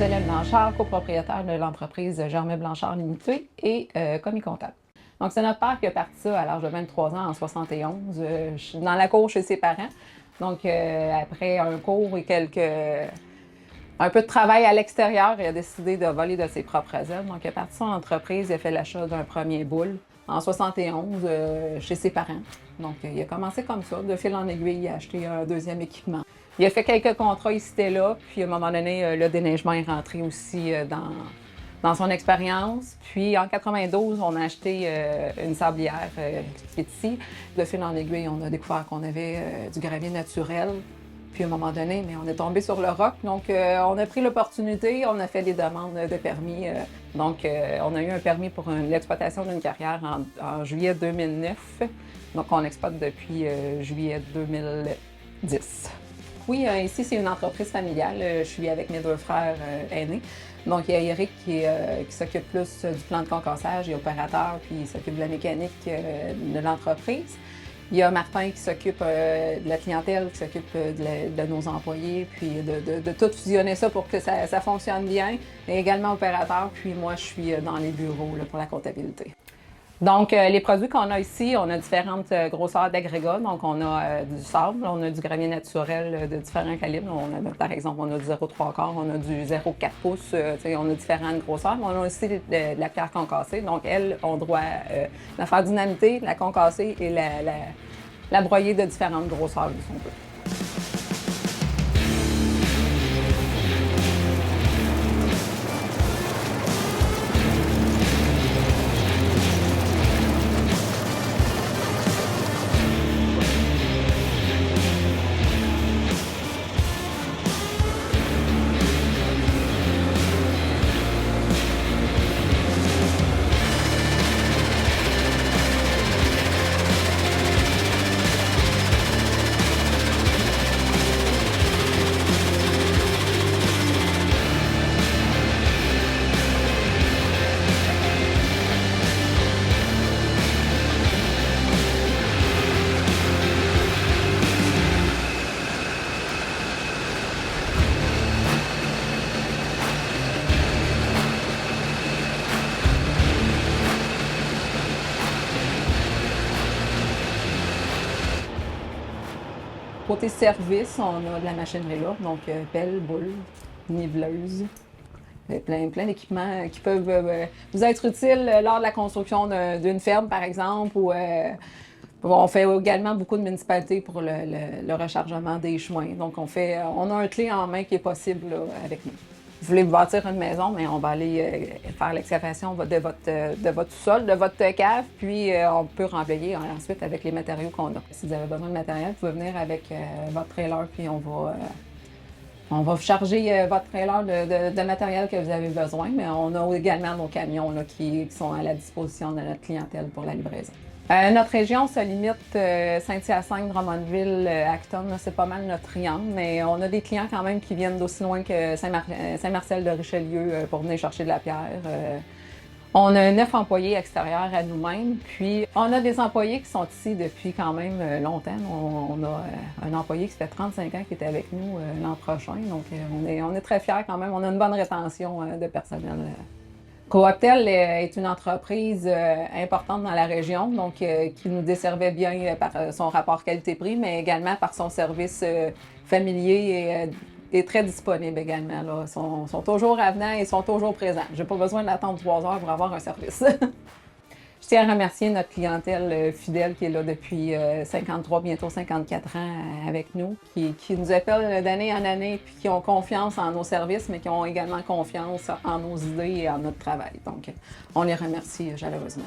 Marjolaine Blanchard, copropriétaire de l'entreprise Germain Blanchard Limité et commis comptable. Donc, c'est notre père qui a parti ça à l'âge de 23 ans en 71, dans la cour chez ses parents. Donc, après un cours et un peu de travail à l'extérieur, il a décidé de voler de ses propres ailes. Donc, il a parti son entreprise, il a fait l'achat d'un premier boule en 71 chez ses parents. Donc, il a commencé comme ça, de fil en aiguille, il a acheté un deuxième équipement. Il a fait quelques contrats ici et là, puis à un moment donné, le déneigement est rentré aussi dans son expérience. Puis en 92, on a acheté une sablière qui est ici. De fil en aiguille, on a découvert qu'on avait du gravier naturel. Puis à un moment donné, mais on est tombé sur le roc. Donc on a pris l'opportunité, on a fait des demandes de permis. Donc on a eu un permis pour l'exploitation d'une carrière en juillet 2009. Donc on exploite depuis juillet 2010. Oui, ici, c'est une entreprise familiale. Je suis avec mes deux frères aînés. Donc, il y a Eric qui s'occupe plus du plan de concassage et opérateur, puis il s'occupe de la mécanique de l'entreprise. Il y a Martin qui s'occupe de la clientèle, qui s'occupe de nos employés, puis de tout fusionner ça pour que ça fonctionne bien. Et également opérateur, puis moi, je suis dans les bureaux là, pour la comptabilité. Donc, les produits qu'on a ici, on a différentes grosseurs d'agrégats. Donc, on a du sable, on a du gravier naturel de différents calibres. Par exemple, on a du 0,3 quarts, on a du 0,4 pouces, on a différentes grosseurs. Mais on a aussi de la pierre concassée. Donc, elle, on doit la faire dynamiter, la concasser et la broyer de différentes grosseurs, si on peut. Côté service, on a de la machinerie là, donc pelle, boule, niveleuse, plein d'équipements qui peuvent vous être utiles lors de la construction d'une ferme, par exemple, ou on fait également beaucoup de municipalités pour le rechargement des chemins. Donc, on a un clé en main qui est possible là, avec nous. Vous voulez bâtir une maison, mais on va aller faire l'excavation de votre sous-sol, de votre cave, puis on peut remblayer ensuite avec les matériaux qu'on a. Si vous avez besoin de matériel, vous pouvez venir avec votre trailer, puis on va vous charger votre trailer de matériel que vous avez besoin, mais on a également nos camions là, qui sont à la disposition de notre clientèle pour la livraison. Notre région se limite Saint-Hyacinthe, Drummondville, Acton, c'est pas mal notre triangle, mais on a des clients quand même qui viennent d'aussi loin que Saint-Marcel-de-Richelieu pour venir chercher de la pierre. On a 9 employés extérieurs à nous-mêmes, puis on a des employés qui sont ici depuis quand même longtemps. On a un employé qui fait 35 ans qui est avec nous l'an prochain, donc on est très fiers quand même. On a une bonne rétention de personnel. Cooptel est une entreprise importante dans la région, donc qui nous desservait bien par son rapport qualité-prix, mais également par son service familier et très disponible également. Là. Ils sont toujours avenants et sont toujours présents. Je n'ai pas besoin d'attendre 3 heures pour avoir un service. Je tiens à remercier notre clientèle fidèle qui est là depuis 53, bientôt 54 ans avec nous, qui nous appellent d'année en année, puis qui ont confiance en nos services, mais qui ont également confiance en nos idées et en notre travail. Donc, on les remercie chaleureusement.